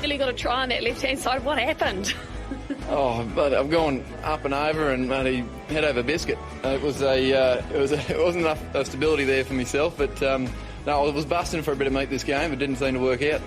really got to try on that left-hand side. What happened? Oh, but I've gone up and over and bloody head over biscuit. It wasn't enough stability there for myself, but no, I was busting for a bit of meat this game. It didn't seem to work out.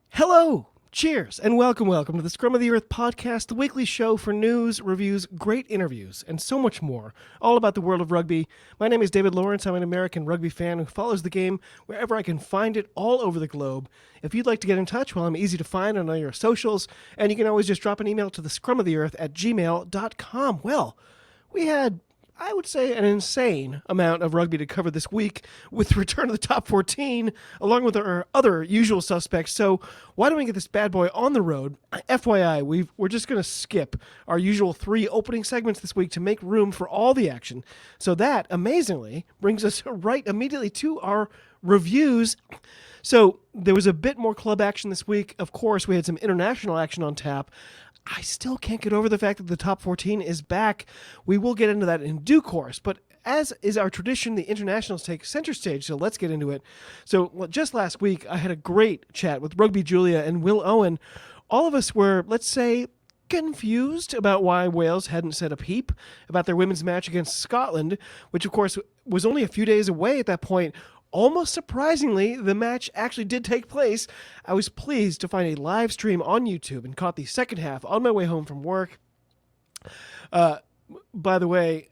Hello, cheers, and welcome to the Scrum of the Earth podcast, the weekly show for news, reviews, great interviews, and so much more, all about the world of rugby. My name is David Lawrence. I'm an American rugby fan who follows the game wherever I can find it all over the globe. If you'd like to get in touch, well, I'm easy to find on all your socials, and you can always just drop an email to the scrumoftheearth@gmail.com. Well, we had, I would say, an insane amount of rugby to cover this week with the return of the top 14, along with our other usual suspects. So why don't we get this bad boy on the road? FYI, we're just going to skip our usual 3 opening segments this week to make room for all the action. So that, amazingly, brings us right immediately to our reviews. So there was a bit more club action this week. Of course, we had some international action on tap. I still can't get over the fact that the top 14 is back. We will get into that in due course, but as is our tradition, the internationals take center stage, so let's get into it. So just last week, I had a great chat with Rugby Julia and Will Owen. All of us were, let's say, confused about why Wales hadn't set up heap about their women's match against Scotland, which of course was only a few days away at that point. Almost surprisingly, the match actually did take place. I was pleased to find a live stream on YouTube and caught the second half on my way home from work. By the way,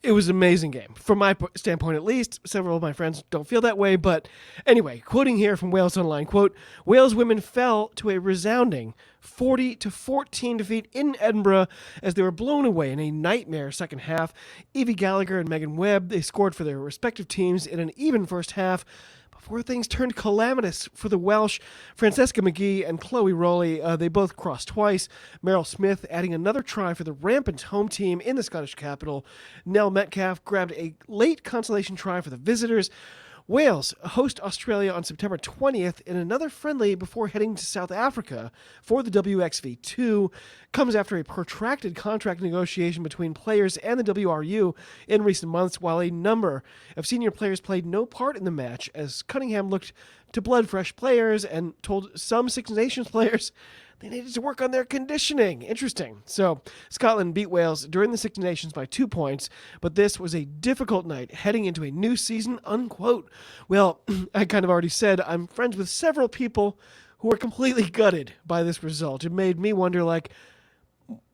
it was an amazing game. From my standpoint, at least. Several of my friends don't feel that way. But anyway, quoting here from Wales Online, quote, Wales women fell to a resounding 40-14 defeat in Edinburgh as they were blown away in a nightmare second half. Evie Gallagher and Megan Webb, they scored for their respective teams in an even first half before things turned calamitous for the Welsh. Francesca McGee and Chloe Rowley, they both crossed twice. Meryl Smith adding another try for the rampant home team in the Scottish capital. Nell Metcalf grabbed a late consolation try for the visitors. Wales host Australia on September 20th in another friendly before heading to South Africa for the WXV2. Comes after a protracted contract negotiation between players and the WRU in recent months, while a number of senior players played no part in the match, as Cunningham looked to blood-fresh players and told some Six Nations players they needed to work on their conditioning. Interesting. So Scotland beat Wales during the Six Nations by 2 points, but this was a difficult night heading into a new season, unquote. Well, I kind of already said I'm friends with several people who were completely gutted by this result. It made me wonder, like,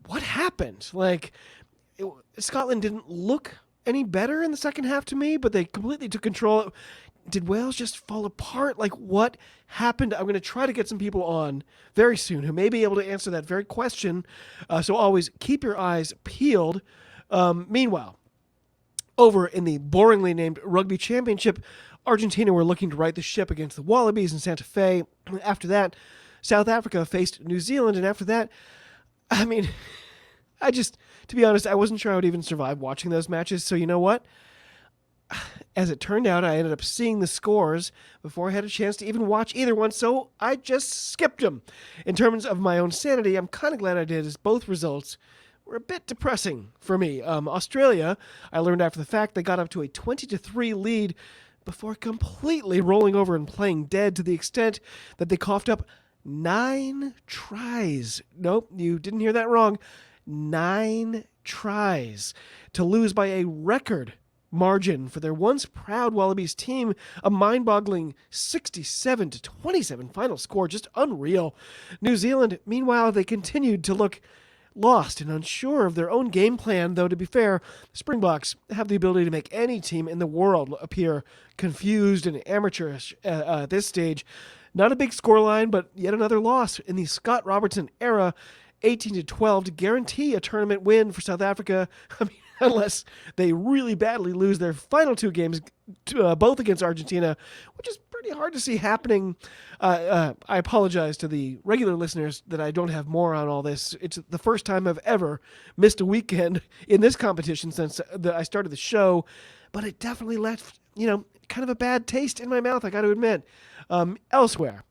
what happened? Scotland didn't look any better in the second half to me, but they completely took control. Did Wales just fall apart? Like, what happened? I'm going to try to get some people on very soon who may be able to answer that very question. So always keep your eyes peeled. Meanwhile, over in the boringly named Rugby Championship, Argentina were looking to right the ship against the Wallabies in Santa Fe. After that, South Africa faced New Zealand. And after that, I mean, to be honest, I wasn't sure I would even survive watching those matches. So you know what? As it turned out, I ended up seeing the scores before I had a chance to even watch either one, so I just skipped them. In terms of my own sanity, I'm kind of glad I did, as both results were a bit depressing for me. Australia, I learned after the fact, they got up to a 20-3 lead before completely rolling over and playing dead, to the extent that they coughed up 9 tries. Nope, you didn't hear that wrong. 9 tries to lose by a record margin for their once proud Wallabies team. A mind-boggling 67-27 final score, just unreal. New Zealand, meanwhile, they continued to look lost and unsure of their own game plan, though to be fair, the Springboks have the ability to make any team in the world appear confused and amateurish at this stage. Not a big scoreline, but yet another loss in the Scott Robertson era, 18-12, to guarantee a tournament win for South Africa. I mean, unless they really badly lose their final 2 games, both against Argentina, which is pretty hard to see happening. I apologize to the regular listeners that I don't have more on all this. It's the first time I've ever missed a weekend in this competition since I started the show, but it definitely left, kind of a bad taste in my mouth, I got to admit. Elsewhere,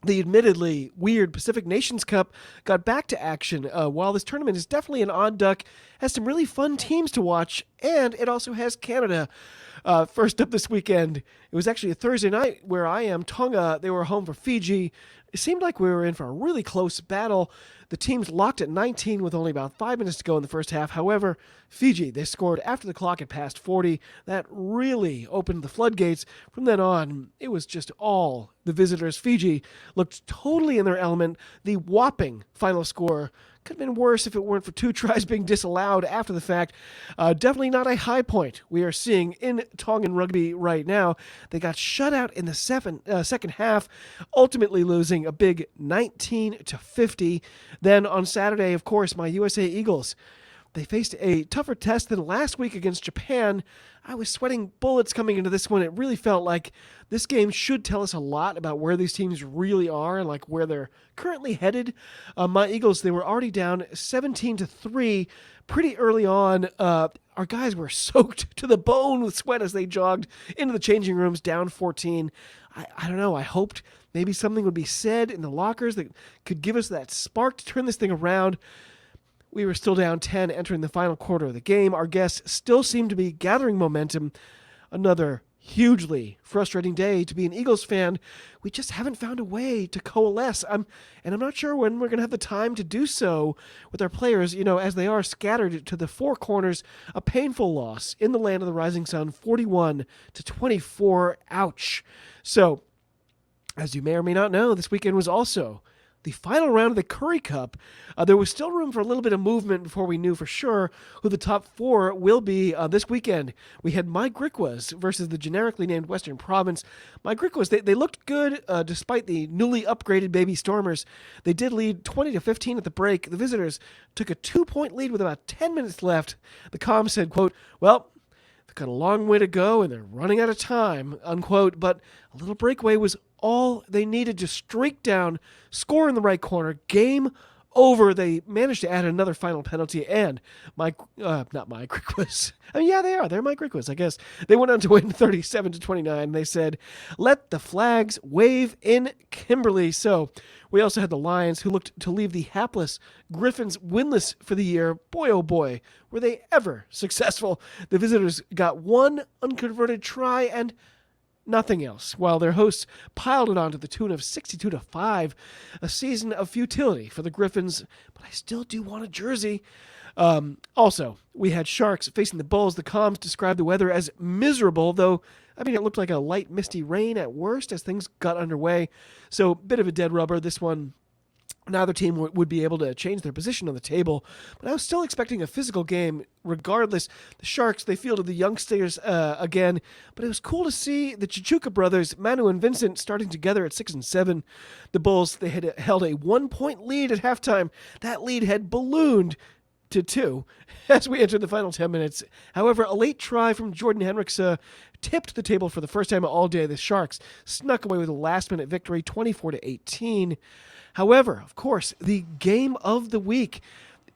The admittedly weird Pacific Nations Cup got back to action. While this tournament is definitely an odd duck, has some really fun teams to watch, and it also has Canada. First up this weekend, it was actually a Thursday night where I am. Tonga, they were home for Fiji. It seemed like we were in for a really close battle. The teams locked at 19 with only about 5 minutes to go in the first half. However, Fiji, they scored after the clock had passed 40. That really opened the floodgates. From then on, it was just all the visitors. Fiji looked totally in their element. The whopping final score could have been worse if it weren't for 2 tries being disallowed after the fact. Definitely not a high point we are seeing in Tongan rugby right now. They got shut out in the second half, ultimately losing a big 19-50. Then on Saturday, of course, my USA Eagles, they faced a tougher test than last week against Japan. I was sweating bullets coming into this one. It really felt like this game should tell us a lot about where these teams really are and like where they're currently headed. My Eagles, they were already down 17-3 pretty early on. Our guys were soaked to the bone with sweat as they jogged into the changing rooms, down 14. I don't know. I hoped maybe something would be said in the lockers that could give us that spark to turn this thing around. We were still down 10 entering the final quarter of the game. Our guests still seemed to be gathering momentum. Another hugely frustrating day to be an Eagles fan. We just haven't found a way to coalesce. I'm not sure when we're going to have the time to do so with our players, as they are scattered to the 4 corners. A painful loss in the land of the rising sun, 41-24. Ouch. So, as you may or may not know, this weekend was also the final round of the Curry Cup. There was still room for a little bit of movement before we knew for sure who the top 4 will be this weekend. We had my Griquas versus the generically named Western Province. My Griquas, they looked good despite the newly upgraded Baby Stormers. They did lead 20-15 at the break. The visitors took a 2-point lead with about 10 minutes left. The comm said, quote, "Well, they've got a long way to go and they're running out of time," unquote. But a little breakaway was all they needed to streak down, score in the right corner, game over. They managed to add another final penalty, and not my Griquas. I mean, yeah, they are. They're my Griquas, I guess. They went on to win 37-29. They said, "Let the flags wave in Kimberley." So we also had the Lions, who looked to leave the hapless Griffins winless for the year. Boy, oh boy, were they ever successful. The visitors got 1 unconverted try and nothing else, while their hosts piled it on to the tune of 62-5. A season of futility for the Griffins, but I still do want a jersey. Also, we had Sharks facing the Bulls. The comms described the weather as miserable, though, it looked like a light misty rain at worst as things got underway. So, bit of a dead rubber. This one, neither team would be able to change their position on the table, but I was still expecting a physical game regardless. The Sharks, they fielded the youngsters again, but it was cool to see the Chichuka brothers, Manu and Vincent, starting together at 6 and 7. The Bulls, they had held a 1-point lead at halftime. That lead had ballooned to 2 as we entered the final 10 minutes. However, a late try from Jordan Henricks tipped the table for the first time all day. The Sharks snuck away with a last-minute victory, 24-18. However, of course, the game of the week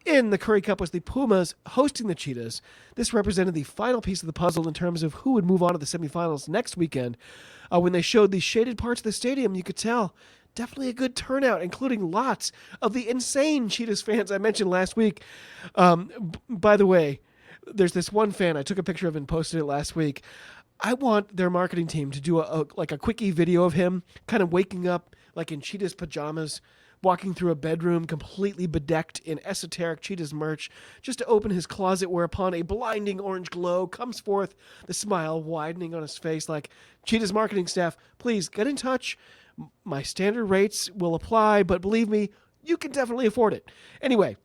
in the Curry Cup was the Pumas hosting the Cheetahs. This represented the final piece of the puzzle in terms of who would move on to the semifinals next weekend. When they showed the shaded parts of the stadium, you could tell definitely a good turnout, including lots of the insane Cheetahs fans I mentioned last week. By the way, there's this one fan I took a picture of and posted it last week. I want their marketing team to do a quickie video of him kind of waking up like in Cheetahs pajamas, walking through a bedroom completely bedecked in esoteric Cheetahs merch, just to open his closet, whereupon a blinding orange glow comes forth, the smile widening on his face like, "Cheetahs marketing staff, please get in touch. My standard rates will apply, but believe me, you can definitely afford it." Anyway,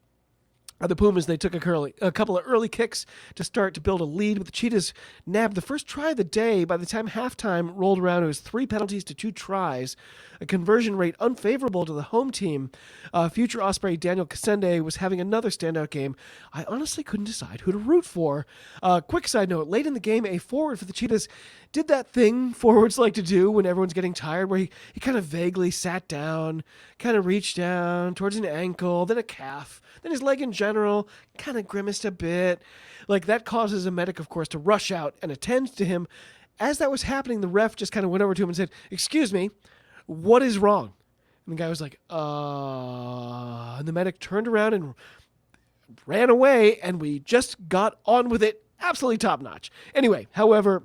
the Pumas, they took a couple of early kicks to start to build a lead, but the Cheetahs nabbed the first try of the day. By the time halftime rolled around, it was 3 penalties to 2 tries, a conversion rate unfavorable to the home team. Future Osprey Daniel Kasende was having another standout game. I honestly couldn't decide who to root for. Quick side note, late in the game, a forward for the Cheetahs did that thing forwards like to do when everyone's getting tired, where he kind of vaguely sat down, kind of reached down towards an ankle, then a calf, then his leg in general, kind of grimaced a bit. Like, that causes a medic, of course, to rush out and attend to him. As that was happening, the ref just kind of went over to him and said, "Excuse me, what is wrong?" And the guy was like, and the medic turned around and ran away, and we just got on with it. Absolutely top notch. Anyway, however,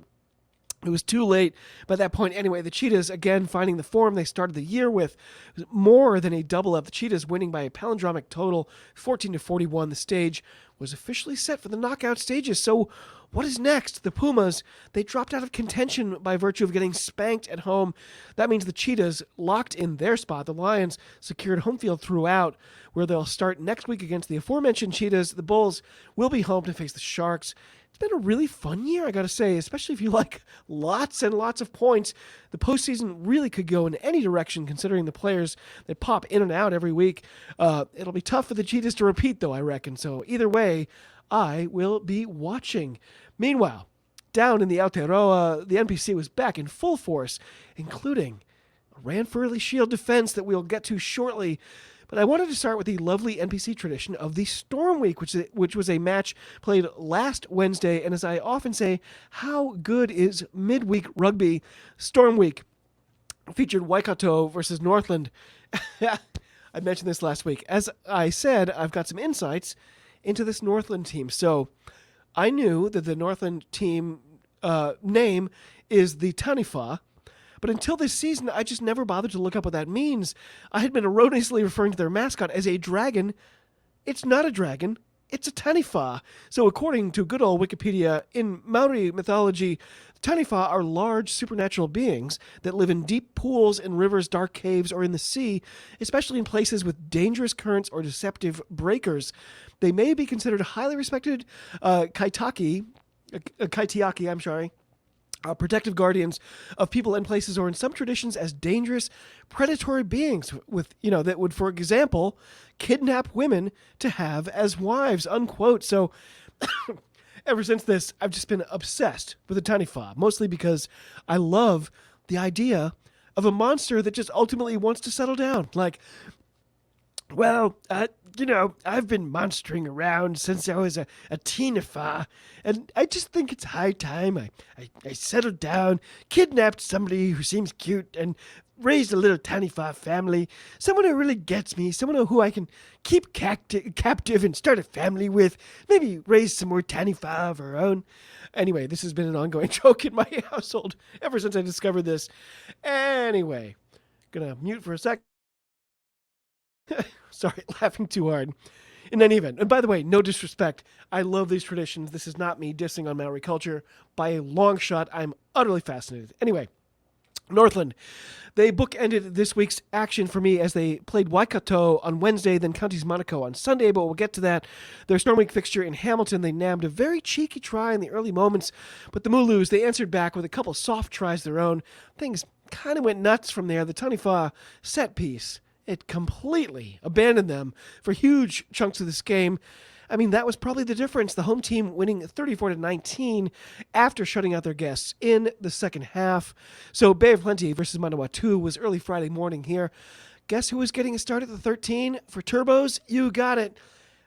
it was too late by that point. Anyway, the Cheetahs, again, finding the form they started the year with, more than a double up. The Cheetahs winning by a palindromic total, 14-41. The stage was officially set for the knockout stages. So what is next? The Pumas, they dropped out of contention by virtue of getting spanked at home. That means the Cheetahs locked in their spot. The Lions secured home field throughout, where they'll start next week against the aforementioned Cheetahs. The Bulls will be home to face the Sharks. It's been a really fun year, I got to say, especially if you like lots and lots of points. The postseason really could go in any direction, considering the players that pop in and out every week. It'll be tough for the Cheetahs to repeat, though, I reckon. So either way, I will be watching. Meanwhile, down in the Aotearoa, the NPC was back in full force, including a Ranfurly Shield defense that we'll get to shortly. But I wanted to start with the lovely NPC tradition of the Storm Week, which was a match played last Wednesday. And as I often say, how good is midweek rugby? Storm Week featured Waikato versus Northland. I mentioned this last week. As I said, I've got some insights into this Northland team. So I knew that the Northland team name is the Taniwha. But until this season, I just never bothered to look up what that means. I had been erroneously referring to their mascot as a dragon. It's not a dragon. It's a Taniwha. So according to good old Wikipedia, in Maori mythology, Taniwha are large supernatural beings that live in deep pools, in rivers, dark caves, or in the sea, especially in places with dangerous currents or deceptive breakers. They may be considered highly respected kaitiaki, protective guardians of people and places, or in some traditions as dangerous predatory beings with, that would, for example, kidnap women to have as wives, unquote. So ever since this, I've just been obsessed with the Taniwha, mostly because I love the idea of a monster that just ultimately wants to settle down. Like, well, I've been monstering around since I was a teenager, and I just think it's high time I settled down, kidnapped somebody who seems cute, and raised a little Taniwha family, someone who really gets me, someone who I can keep captive and start a family with, maybe raise some more Taniwha of our own. Anyway, this has been an ongoing joke in my household ever since I discovered this. Anyway, gonna mute for a sec. Sorry, laughing too hard. In any event, and by the way, no disrespect, I love these traditions. This is not me dissing on Maori culture. By a long shot, I'm utterly fascinated. Anyway, Northland. They bookended this week's action for me as they played Waikato on Wednesday, then Counties Monaco on Sunday, but we'll get to that. Their Storm Week fixture in Hamilton, they nabbed a very cheeky try in the early moments, but the Mooloos, they answered back with a couple soft tries of their own. Things kind of went nuts from there. The Taniwha set piece, it completely abandoned them for huge chunks of this game. I mean, that was probably the difference. The home team winning 34-19 after shutting out their guests in the second half. So Bay of Plenty versus Manawatu was early Friday morning here. Guess who was getting a start at the 13 for Turbos? You got it.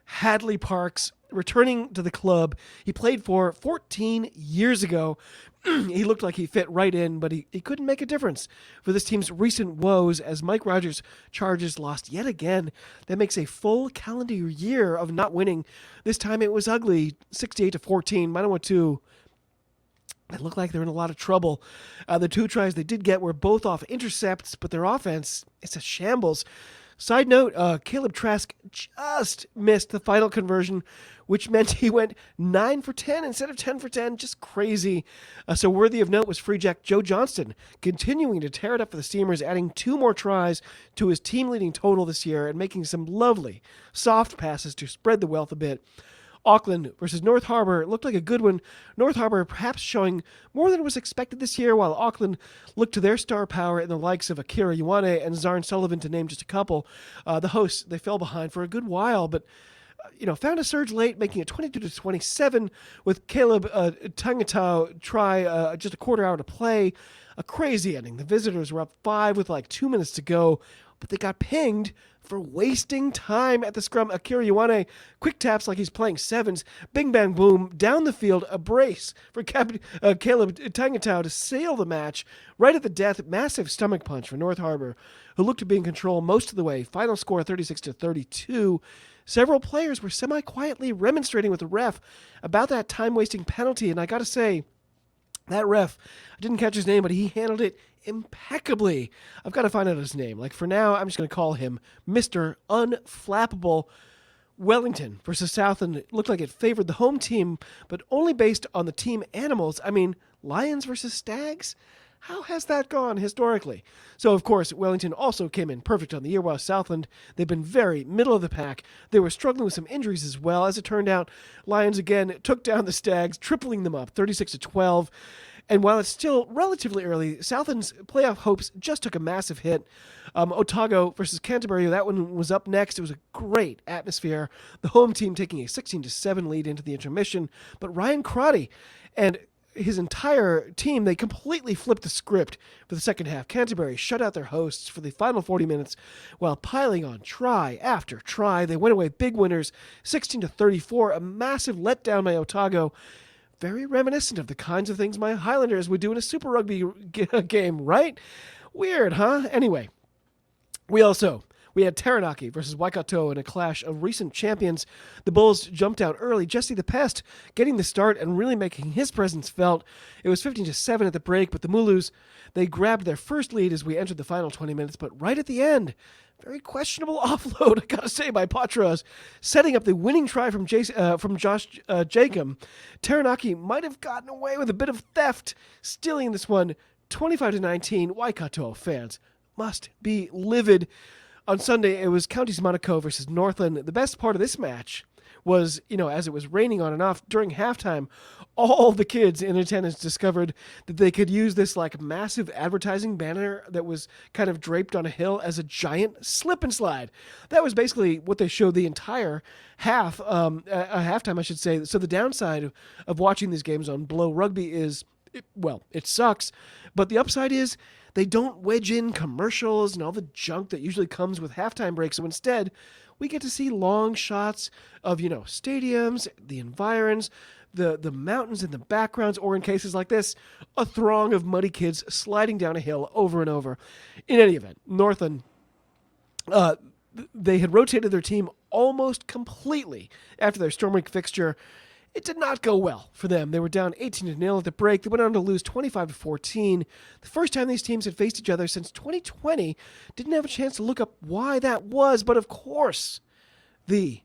Hadley Parks, returning to the club he played for 14 years ago. He looked like he fit right in, but he couldn't make a difference for this team's recent woes as Mike Rogers' Chargers lost yet again. That makes a full calendar year of not winning. This time it was ugly, 68-14. Manawatu, they look like they're in a lot of trouble. The two tries they did get were both off intercepts, but their offense, it's a shambles. Side note, Caleb Trask just missed the final conversion, which meant he went 9 for 10 instead of 10 for 10. Just crazy. So worthy of note was Free Jack Joe Johnston, continuing to tear it up for the Steamers, adding 2 more tries to his team-leading total this year and making some lovely soft passes to spread the wealth a bit. Auckland versus North Harbour looked like a good one. North Harbour perhaps showing more than was expected this year, while Auckland looked to their star power in the likes of Akira Ioane and Zarn Sullivan, to name just a couple. The hosts, they fell behind for a good while, but found a surge late, making it 22-27 with Caleb Tangatau try just a quarter hour to play. A crazy ending. The visitors were up 5 with like 2 minutes to go. but they got pinged for wasting time at the scrum. Akira Ioane, quick taps like he's playing sevens. Bing, bang, boom, down the field, a brace for Caleb Tangatau to seal the match right at the death. Massive stomach punch for North Harbour, who looked to be in control most of the way. Final score 36-32. Several players were semi-quietly remonstrating with the ref about that time-wasting penalty, and I gotta say, that ref, I didn't catch his name, but he handled it impeccably. I've got to find out his name. Like, for now, I'm just going to call him Mr. Unflappable. Wellington versus Southland. It looked like it favored the home team, but only based on the team animals. I mean, lions versus stags? How has that gone historically? So, of course, Wellington also came in perfect on the year, while Southland, they've been very middle of the pack. They were struggling with some injuries as well. As it turned out, Lions again took down the Stags, tripling them up, 36-12. And while it's still relatively early, Southland's playoff hopes just took a massive hit. Otago versus Canterbury, that one was up next. It was a great atmosphere. The home team taking a 16-7 lead into the intermission. But Ryan Crotty and his entire team, they completely flipped the script for the second half. Canterbury shut out their hosts for the final 40 minutes while piling on try after try. They went away big winners, 16-34, a massive letdown by Otago. Very reminiscent of the kinds of things my Highlanders would do in a Super Rugby game, right? Weird, huh? Anyway, we had Taranaki versus Waikato in a clash of recent champions. The Bulls jumped out early. Jesse the Pest getting the start and really making his presence felt. It was 15-7 at the break, but the Mulus, they grabbed their first lead as we entered the final 20 minutes. But right at the end, very questionable offload, I gotta say, by Patras, setting up the winning try from Josh Jacob. Taranaki might have gotten away with a bit of theft, stealing this one 25-19. Waikato fans must be livid. On Sunday, it was Counties Monaco versus Northland. The best part of this match was, as it was raining on and off during halftime, all the kids in attendance discovered that they could use this like massive advertising banner that was kind of draped on a hill as a giant slip and slide. That was basically what they showed the entire halftime, I should say. So the downside of watching these games on Blow Rugby is, it sucks, but the upside is they don't wedge in commercials and all the junk that usually comes with halftime breaks. So instead, we get to see long shots of, stadiums, the environs, the mountains in the backgrounds, or in cases like this, a throng of muddy kids sliding down a hill over and over. In any event, Northland, they had rotated their team almost completely after their Storm Week fixture. It did not go well for them. They were down 18-0 at the break. They went on to lose 25-14. The first time these teams had faced each other since 2020. Didn't have a chance to look up why that was, but of course, the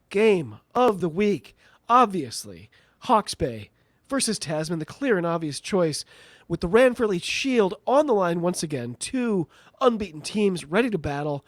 game of the week, obviously, Hawke's Bay versus Tasman, the clear and obvious choice, with the Ranfurly Shield on the line once again. Two unbeaten teams ready to battle.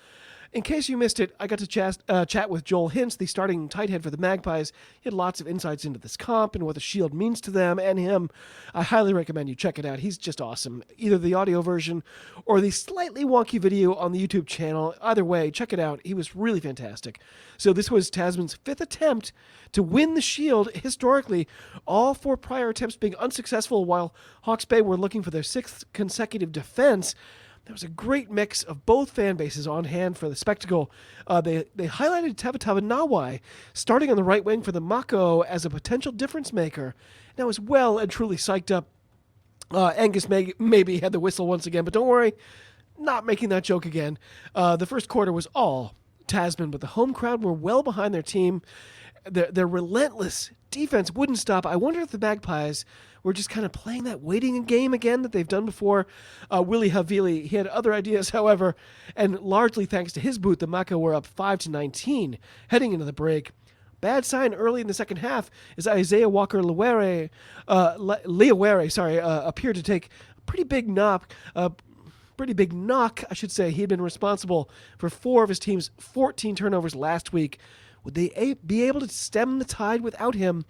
In case you missed it, I got to chat with Joel Hintz, the starting tight head for the Magpies. He had lots of insights into this comp and what the Shield means to them and him. I highly recommend you check it out. He's just awesome. Either the audio version or the slightly wonky video on the YouTube channel. Either way, check it out. He was really fantastic. So this was Tasman's fifth attempt to win the Shield. Historically, all four prior attempts being unsuccessful, while Hawke's Bay were looking for their sixth consecutive defense. There was a great mix of both fan bases on hand for the spectacle. They highlighted Tavatava Nawai starting on the right wing for the Mako as a potential difference maker. And I was well and truly psyched up. Angus maybe had the whistle once again, but don't worry, not making that joke again. The first quarter was all Tasman, but the home crowd were well behind their team. Their relentless defense wouldn't stop. I wonder if the Magpies were just kind of playing that waiting game again that they've done before. Willie Havili, he had other ideas, however, and largely thanks to his boot, the Maka were up 5-19 heading into the break. Bad sign early in the second half is Isaiah Walker-Leawere appeared to take a pretty big knock, I should say. He had been responsible for 4 of his team's 14 turnovers last week. Would they be able to stem the tide without him?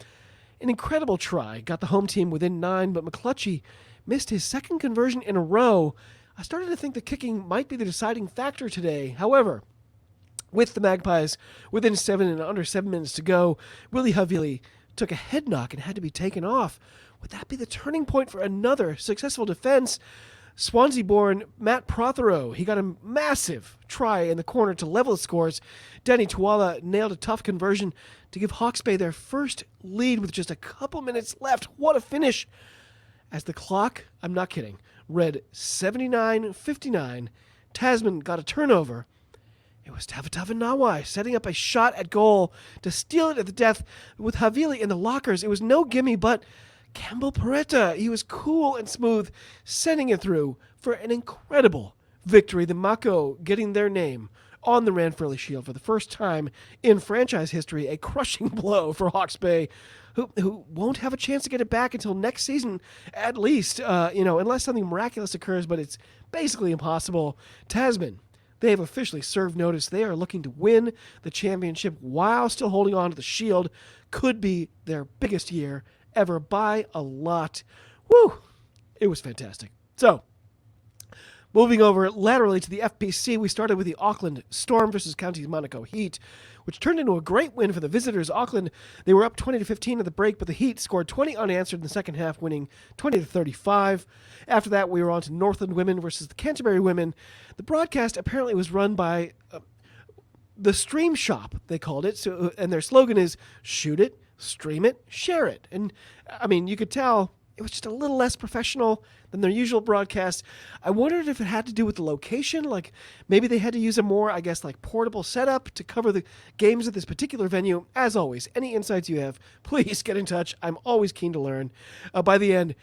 An incredible try. Got the home team within 9, but McClutchy missed his second conversion in a row. I started to think the kicking might be the deciding factor today. However, with the Magpies within 7 and under 7 minutes to go, Willie Havili took a head knock and had to be taken off. Would that be the turning point for another successful defense? Swansea-born Matt Prothero, he got a massive try in the corner to level the scores. Danny Tuala nailed a tough conversion to give Hawke's Bay their first lead with just a couple minutes left. What a finish! As the clock, I'm not kidding, read 79-59, Tasman got a turnover. It was Tavatava Nawai setting up a shot at goal to steal it at the death with Havili in the lockers. It was no gimme, but Campbell Peretta, he was cool and smooth, sending it through for an incredible victory. The Mako getting their name on the Ranfurly Shield for the first time in franchise history, a crushing blow for Hawke's Bay, who won't have a chance to get it back until next season, at least, unless something miraculous occurs, but it's basically impossible. Tasman, they have officially served notice. They are looking to win the championship while still holding on to the Shield. Could be their biggest year ever by a lot. Woo! It was fantastic. So, moving over laterally to the FPC, we started with the Auckland Storm versus Counties Monaco Heat, which turned into a great win for the visitors. Auckland, they were up 20-15 at the break, but the Heat scored 20 unanswered in the second half, winning 20-35. After that, we were on to Northland Women versus the Canterbury Women. The broadcast apparently was run by the Stream Shop, they called it, and their slogan is, shoot it, stream it, share it. And, I mean, you could tell it was just a little less professional than their usual broadcast. I wondered if it had to do with the location, like maybe they had to use a more, portable setup to cover the games at this particular venue. As always, any insights you have, please get in touch. I'm always keen to learn. By the end,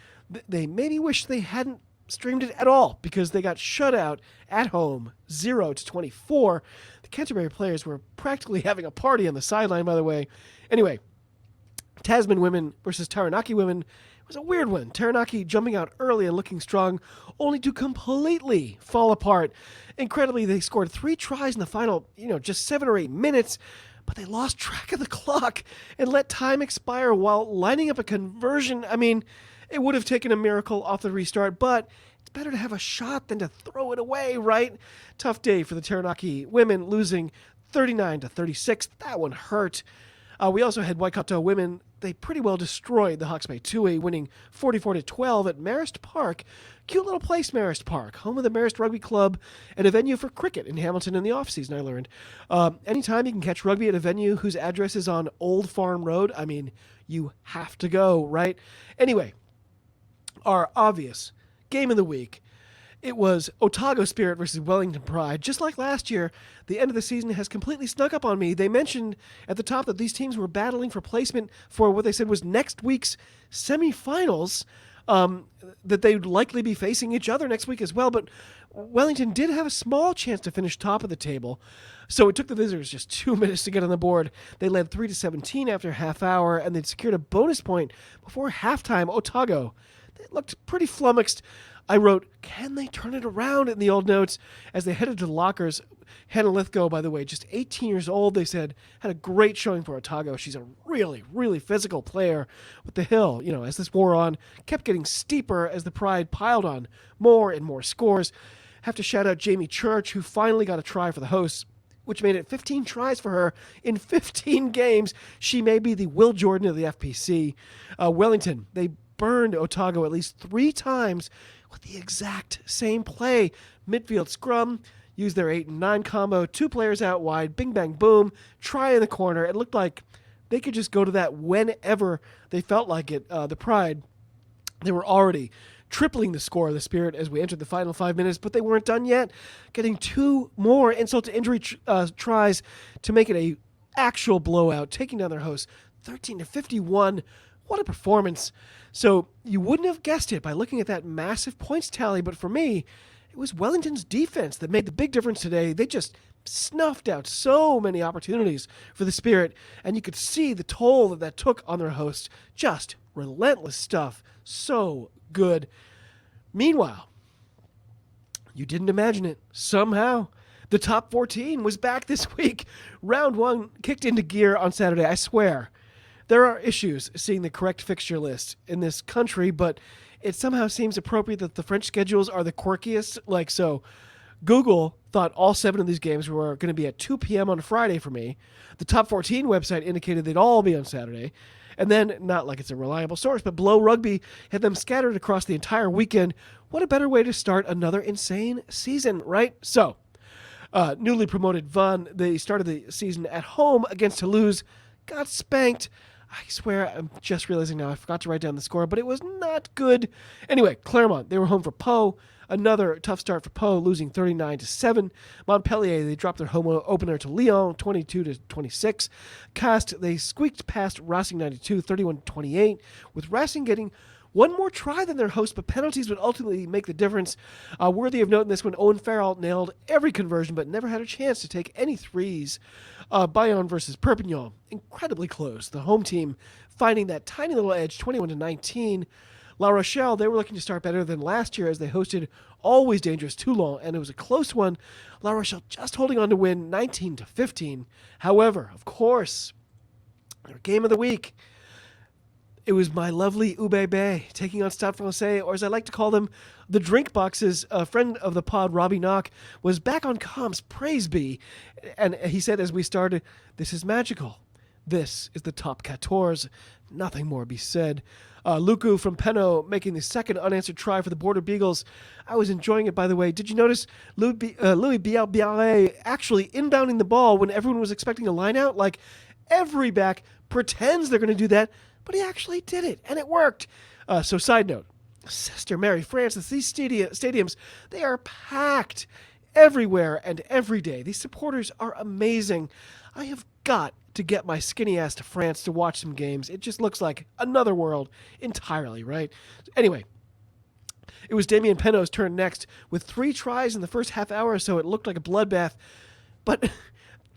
they maybe wish they hadn't streamed it at all because they got shut out at home 0-24. The Canterbury players were practically having a party on the sideline, by the way. Anyway, Tasman Women versus Taranaki Women. It was a weird one. Taranaki jumping out early and looking strong, only to completely fall apart. Incredibly, they scored 3 tries in the final, just 7 or 8 minutes, but they lost track of the clock and let time expire while lining up a conversion. I mean, it would have taken a miracle off the restart, but it's better to have a shot than to throw it away, right? Tough day for the Taranaki Women, losing 39-36. That one hurt. We also had Waikato Women. They pretty well destroyed the Hawke's Bay 2A, winning 44-12 at Marist Park. Cute little place, Marist Park, home of the Marist Rugby Club and a venue for cricket in Hamilton in the off-season, I learned. Anytime you can catch rugby at a venue whose address is on Old Farm Road, I mean, you have to go, right? Anyway, our obvious game of the week. It was Otago Spirit versus Wellington Pride. Just like last year, the end of the season has completely snuck up on me. They mentioned at the top that these teams were battling for placement for what they said was next week's semifinals, that they'd likely be facing each other next week as well. But Wellington did have a small chance to finish top of the table, so it took the visitors just 2 minutes to get on the board. They led 3-17 after a half hour, and they'd secured a bonus point before halftime. Otago, they looked pretty flummoxed. I wrote, can they turn it around in the old notes as they headed to the lockers. Hannah Lithgow, by the way, just 18 years old, they said, had a great showing for Otago. She's a really, really physical player. But the hill, as this wore on, kept getting steeper as the Pride piled on more and more scores. Have to shout out Jamie Church, who finally got a try for the hosts, which made it 15 tries for her in 15 games. She may be the Will Jordan of the FPC. Wellington, they burned Otago at least 3 times with the exact same play. Midfield scrum, used their 8 and 9 combo, 2 players out wide, bing bang boom, try in the corner. It looked like they could just go to that whenever they felt like it. The Pride, they were already tripling the score of the Spirit as we entered the final 5 minutes, but they weren't done yet, getting 2 more insult to injury tries to make it a actual blowout, taking down their hosts 13-51. What a performance. So you wouldn't have guessed it by looking at that massive points tally, but for me, it was Wellington's defense that made the big difference today. They just snuffed out so many opportunities for the Spirit, and you could see the toll that took on their hosts. Just relentless stuff. So good. Meanwhile, you didn't imagine it. Somehow, the top 14 was back this week. Round 1 kicked into gear on Saturday, I swear. There are issues seeing the correct fixture list in this country, but it somehow seems appropriate that the French schedules are the quirkiest. So Google thought all 7 of these games were going to be at 2 p.m. on Friday for me. The Top 14 website indicated they'd all be on Saturday. And then, not like it's a reliable source, but Blow Rugby had them scattered across the entire weekend. What a better way to start another insane season, right? So, newly promoted Vaughan, they started the season at home against Toulouse, got spanked. I swear, I'm just realizing now I forgot to write down the score, but it was not good. Anyway, Clermont, they were home for Pau. Another tough start for Pau, losing 39-7. Montpellier, they dropped their home opener to Lyon, 22-26. Castres, they squeaked past Racing 92, 31-28, with Racing getting one more try than their host, but penalties would ultimately make the difference. Worthy of note in this one, Owen Farrell nailed every conversion, but never had a chance to take any threes. Bayonne versus Perpignan, incredibly close. The home team finding that tiny little edge, 21-19. La Rochelle, they were looking to start better than last year as they hosted always dangerous Toulon, and it was a close one. La Rochelle just holding on to win 19-15. However, of course, their game of the week, it was my lovely UBB taking on Stade Francais, or as I like to call them, the drink boxes. A friend of the pod, Robbie Knock, was back on comms, praise be, and he said as we started, this is magical. This is the top 14. Nothing more be said. Luku from Penno making the second unanswered try for the Border Beagles. I was enjoying it, by the way. Did you notice Louis Bialbiare actually inbounding the ball when everyone was expecting a line out? Like, every back pretends they're going to do that, but he actually did it, and it worked. So side note, Sister Mary Francis, these stadiums, they are packed everywhere and every day. These supporters are amazing. I have got to get my skinny ass to France to watch some games. It just looks like another world entirely, right? Anyway, it was Damien Penaud's turn next. With 3 tries in the first half hour or so, it looked like a bloodbath. But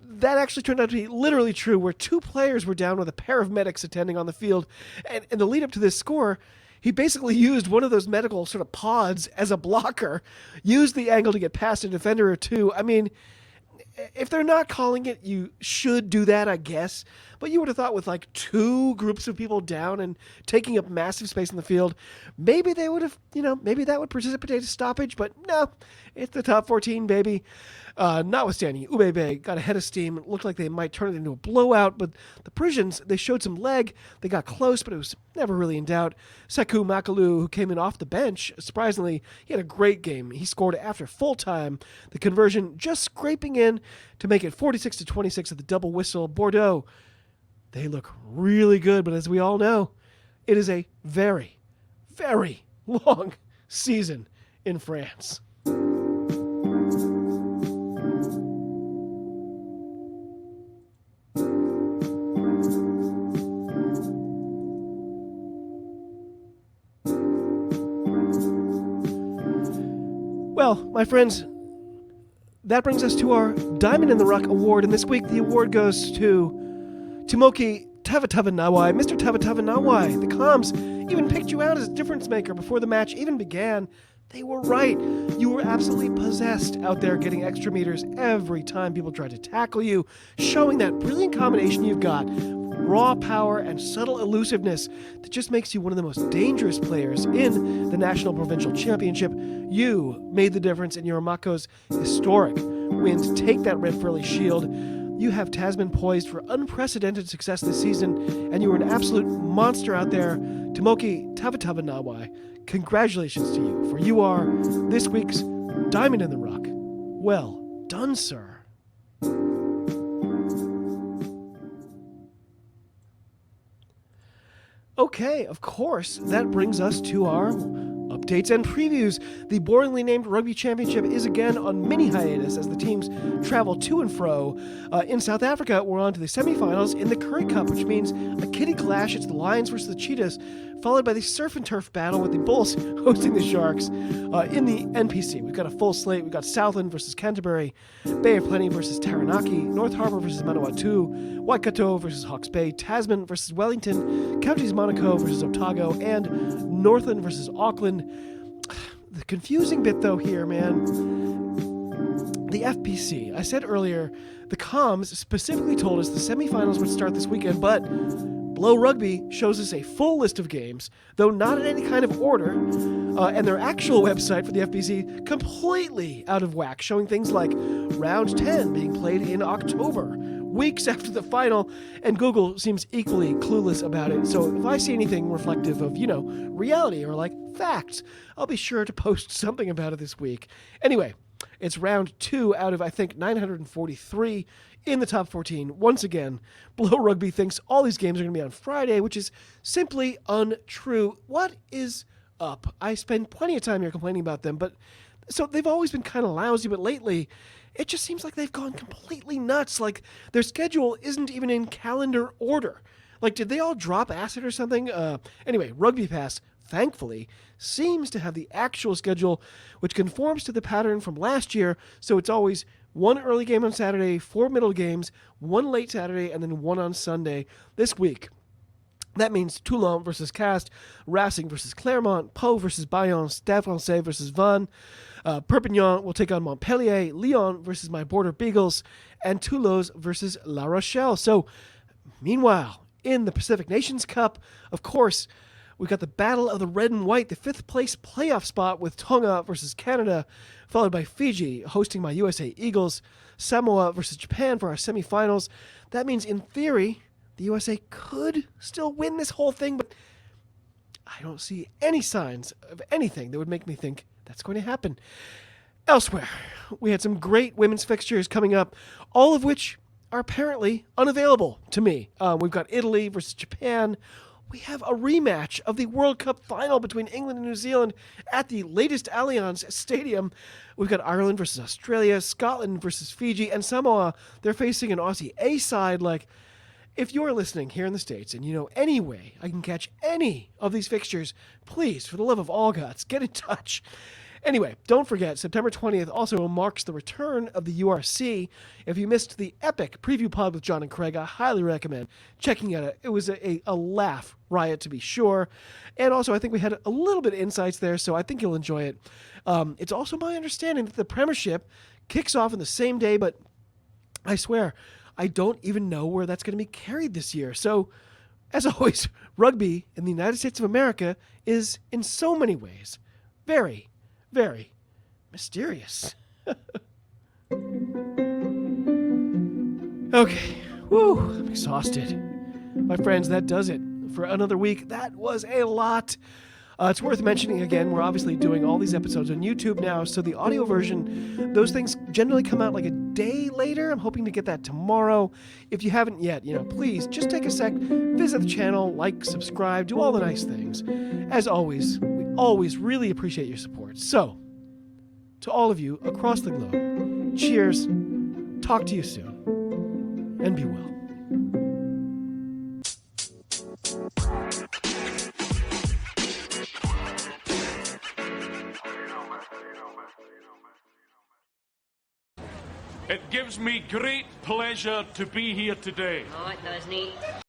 that actually turned out to be literally true, where 2 players were down with a pair of medics attending on the field. And in the lead up to this score, he basically used one of those medical sort of pods as a blocker, used the angle to get past a defender or 2. I mean, if they're not calling it, you should do that, I guess. But you would have thought with like 2 groups of people down and taking up massive space in the field, maybe they would have, maybe that would precipitate a stoppage. But no, it's the top 14, baby. Notwithstanding, UBB got ahead of steam. It looked like they might turn it into a blowout, but the Parisians, they showed some leg. They got close, but it was never really in doubt. Sekou Makalu, who came in off the bench, surprisingly, he had a great game. He scored after full time. The conversion just scraping in to make it 46-26 at the double whistle. Bordeaux, they look really good, but as we all know, it is a very, very long season in France. Well, my friends, that brings us to our Diamond in the Rough award, and this week the award goes to Timoki Tavatavanawai. Mr. Tavatavanawai, the comms even picked you out as a difference maker before the match even began. They were right. You were absolutely possessed out there getting extra meters every time people tried to tackle you, showing that brilliant combination you've got. Raw power and subtle elusiveness that just makes you one of the most dangerous players in the National Provincial Championship. You made the difference in Yurimako's historic win to take that Red Furley Shield. You have Tasman poised for unprecedented success this season, and you were an absolute monster out there. Timoki Tavatavanawai, congratulations to you, for you are this week's Diamond in the Rough. Well done, sir. Okay, of course, that brings us to our updates and previews. The boringly named Rugby Championship is again on mini hiatus as the teams travel to and fro. In South Africa, we're on to the semifinals in the Currie Cup, which means a kitty clash. It's the Lions versus the Cheetahs, followed by the surf and turf battle with the Bulls hosting the Sharks. In the NPC, we've got a full slate. We've got Southland versus Canterbury, Bay of Plenty versus Taranaki, North Harbour versus Manawatu, Waikato versus Hawke's Bay, Tasman versus Wellington, Counties Monaco versus Otago, and Northland versus Auckland. The confusing bit, though, here, man, the FPC. I said earlier, the comms specifically told us the semifinals would start this weekend, but Blow Rugby shows us a full list of games, though not in any kind of order, and their actual website for the FPC completely out of whack, showing things like Round 10 being played in October, weeks after the final, and Google seems equally clueless about it. So if I see anything reflective of, reality or like facts, I'll be sure to post something about it this week. Anyway, it's round 2 out of, I think, 943 in the top 14. Once again, Blow Rugby thinks all these games are going to be on Friday, which is simply untrue. What is up? I spend plenty of time here complaining about them, but so they've always been kind of lousy, but lately it just seems like they've gone completely nuts. Like their schedule isn't even in calendar order. Like, did they all drop acid or something? Anyway, Rugby Pass, thankfully, seems to have the actual schedule, which conforms to the pattern from last year. So it's always 1 early game on Saturday, 4 middle games, 1 late Saturday, and then 1 on Sunday. This week, that means Toulon versus Castres, Racing versus Clermont, Pau versus Bayonne, Stade Francais versus Vannes, Perpignan will take on Montpellier, Lyon versus my Border Beagles, and Toulouse versus La Rochelle. So, meanwhile, in the Pacific Nations Cup, of course, we've got the Battle of the Red and White, the 5th place playoff spot with Tonga versus Canada, followed by Fiji hosting my USA Eagles, Samoa versus Japan for our semifinals. That means, in theory, the USA could still win this whole thing, but I don't see any signs of anything that would make me think that's going to happen. Elsewhere, we had some great women's fixtures coming up, all of which are apparently unavailable to me. We've got Italy versus Japan. We have a rematch of the World Cup final between England and New Zealand at the latest Allianz Stadium. We've got Ireland versus Australia, Scotland versus Fiji, and Samoa. They're facing an Aussie A side. Like, if you're listening here in the States and you know any way I can catch any of these fixtures, please, for the love of all gods, get in touch. Anyway, don't forget, September 20th also marks the return of the URC. If you missed the epic preview pod with John and Craig, I highly recommend checking it out. It was a laugh riot, to be sure. And also, I think we had a little bit of insights there, so I think you'll enjoy it. It's also my understanding that the Premiership kicks off on the same day, but I swear, I don't even know where that's going to be carried this year. So, as always, rugby in the United States of America is, in so many ways, very, very mysterious. Okay, whew, I'm exhausted. My friends, that does it for another week. That was a lot. It's worth mentioning again, we're obviously doing all these episodes on YouTube now, so the audio version, those things generally come out like a day later. I'm hoping to get that tomorrow. If you haven't yet, please just take a sec, visit the channel, like, subscribe, do all the nice things. As always, we always really appreciate your support. So, to all of you across the globe, cheers, talk to you soon, and be well. It gives me great pleasure to be here today. No, it doesn't.